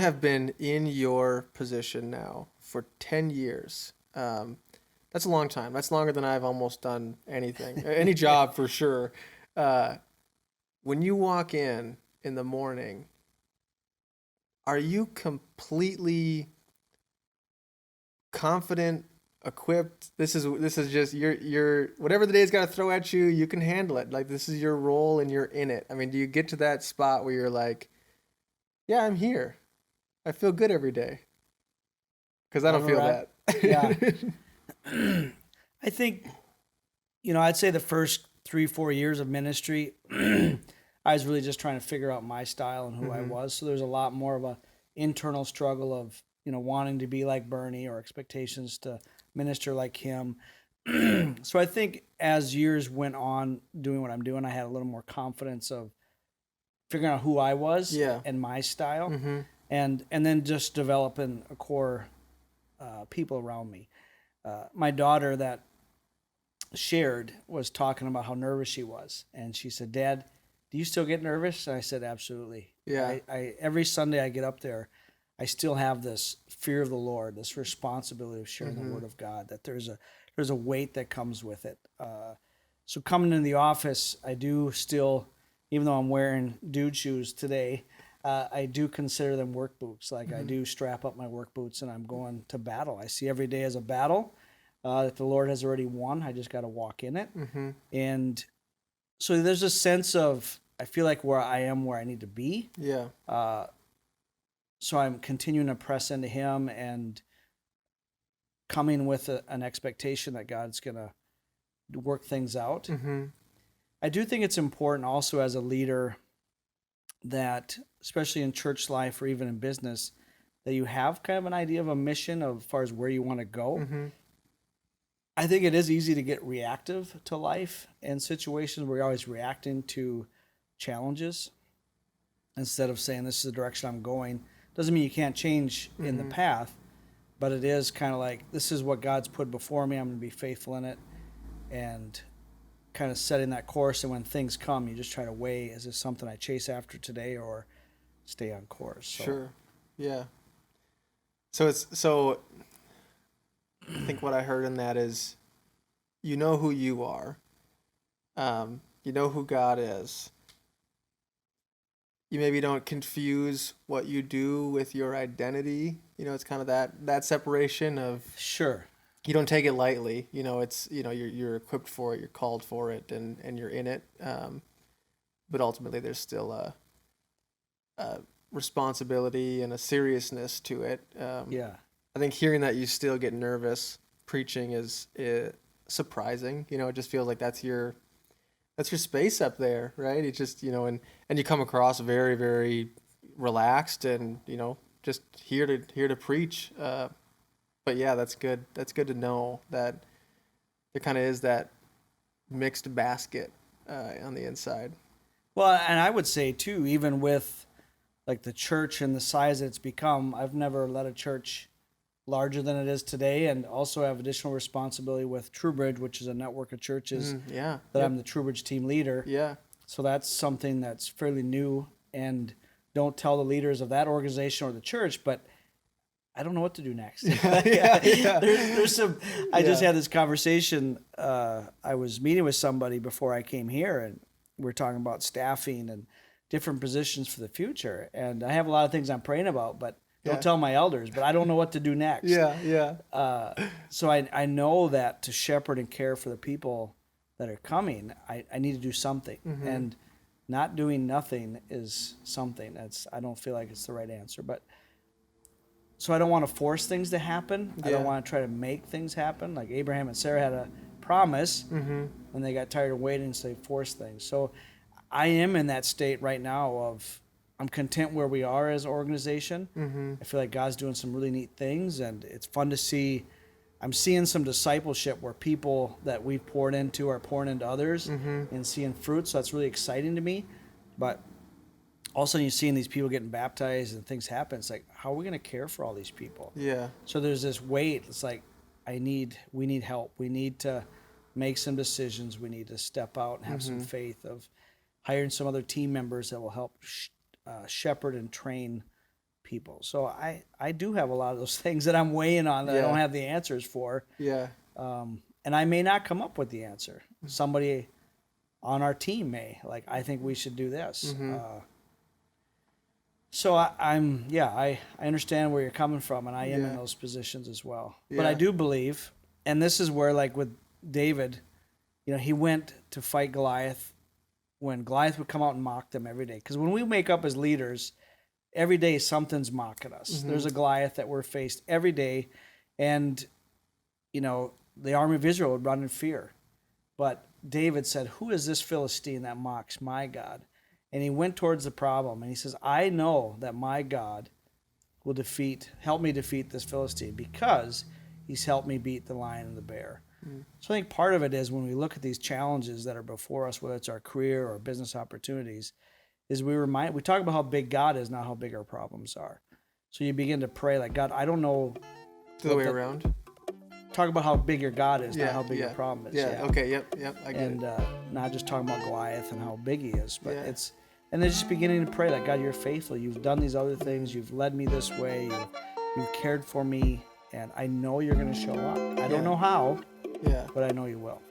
have been in your position now for 10 years. That's a long time. That's longer than I've almost done anything, any job for sure. When you walk in the morning, are you completely confident, equipped? This is just your whatever the day's got to throw at you, you can handle it. Like this is your role and you're in it. I mean, do you get to that spot where you're like, yeah, I'm here. I feel good every day? Because I don't feel that. Yeah. I think, I'd say the first 3-4 years of ministry, I was really just trying to figure out my style and who I was. So there's a lot more of a internal struggle of, wanting to be like Bernie or expectations to minister like him. So I think as years went on doing what I'm doing, I had a little more confidence of figuring out who I was Yeah. and my style, and then just developing a core people around me. My daughter that shared was talking about how nervous she was, and she said, "Dad, do you still get nervous?" And I said, "Absolutely." Yeah. I every Sunday I get up there, I still have this fear of the Lord, this responsibility of sharing the Word of God. That there's a weight that comes with it. So coming into the office, I do still, even though I'm wearing dude shoes today, I do consider them work boots. Like I do strap up my work boots and I'm going to battle. I see every day as a battle that the Lord has already won. I just got to walk in it. And so there's a sense of, I feel like where I am, where I need to be. Yeah. So I'm continuing to press into Him and coming with an expectation that God's going to work things out. I do think it's important also as a leader that, especially in church life or even in business, that you have kind of an idea of a mission of as far as where you want to go. I think it is easy to get reactive to life and situations where you're always reacting to challenges instead of saying this is the direction I'm going. Doesn't mean you can't change in the path, but it is kind of like, this is what God's put before me. I'm going to be faithful in it, and kind of setting that course. And when things come, you just try to weigh, is this something I chase after today or stay on course? So. Sure. Yeah. So I think what I heard in that is, you know who you are. You know who God is. You maybe don't confuse what you do with your identity. It's kind of that separation of, Sure. you don't take it lightly. It's, you're equipped for it, you're called for it, and you're in it. But ultimately there's still a responsibility and a seriousness to it. Yeah. I think hearing that you still get nervous preaching is surprising. It just feels like that's your space up there, right? It's just, and you come across very, very relaxed and, just here to preach. But yeah, that's good. That's good to know that there kind of is that mixed basket on the inside. Well, and I would say too, even with like the church and the size that it's become, I've never led a church larger than it is today, and also have additional responsibility with TrueBridge, which is a network of churches that I'm the TrueBridge team leader. Yeah. So that's something that's fairly new, and don't tell the leaders of that organization or the church, but I don't know what to do next. There's some. I just had this conversation. I was meeting with somebody before I came here, and we're talking about staffing and different positions for the future. And I have a lot of things I'm praying about, but don't tell my elders. But I don't know what to do next. So I know that to shepherd and care for the people that are coming, I need to do something. And not doing nothing is something. I don't feel like it's the right answer, but. So I don't want to force things to happen. I don't want to try to make things happen. Like Abraham and Sarah had a promise, and they got tired of waiting, so they forced things. So I am in that state right now of I'm content where we are as an organization. I feel like God's doing some really neat things, and it's fun to see. I'm seeing some discipleship where people that we've poured into are pouring into others and seeing fruit. So that's really exciting to me. But all of a sudden you're seeing these people getting baptized and things happen. It's like, how are we going to care for all these people? Yeah. So there's this weight. It's like, we need help. We need to make some decisions. We need to step out and have some faith of hiring some other team members that will help shepherd and train people. So I do have a lot of those things that I'm weighing on that I don't have the answers for. Yeah. And I may not come up with the answer. Somebody on our team may, like, I think we should do this. So I understand where you're coming from, and I am in those positions as well. But I do believe, and this is where, like with David, you know, he went to fight Goliath when Goliath would come out and mock them every day. Because when we make up as leaders, every day something's mocking us. There's a Goliath that we're faced every day, and you know, the army of Israel would run in fear. But David said, "Who is this Philistine that mocks my God?" And he went towards the problem, and he says, "I know that my God will help me defeat this Philistine because he's helped me beat the lion and the bear." So I think part of it is when we look at these challenges that are before us, whether it's our career or business opportunities, is we talk about how big God is, not how big our problems are. So you begin to pray like, God, I don't know. The way around. Talk about how big your God is, not how big your problem is. Yeah. Okay. Yep. I get it. And not just talking about Goliath and how big he is, but it's. And then just beginning to pray like, God, you're faithful. You've done these other things. You've led me this way. You've cared for me, and I know you're going to show up. I don't know how, but I know you will.